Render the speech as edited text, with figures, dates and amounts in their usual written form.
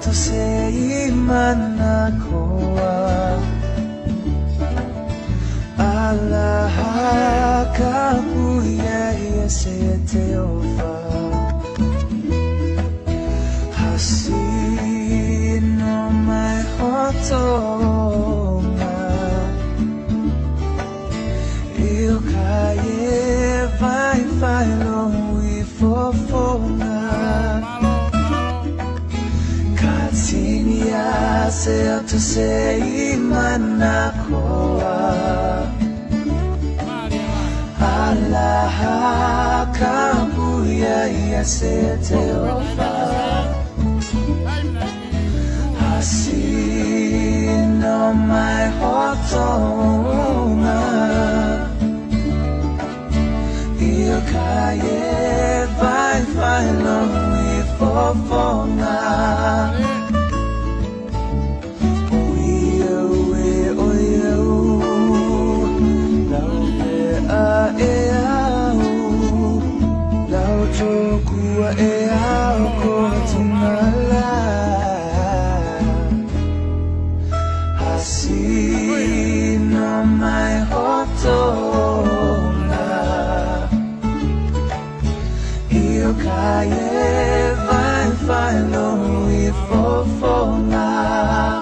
to say manakoa Allah kamu ya yesete ofa hasino mai hotonga eu caie vai longe fofonga Katinia se to say manakoa Allah kamu ya yesete ofa Hasino mai hotonga Io caie vai longe fofonga Hasino mai hotonga Io caie vai longe fofonga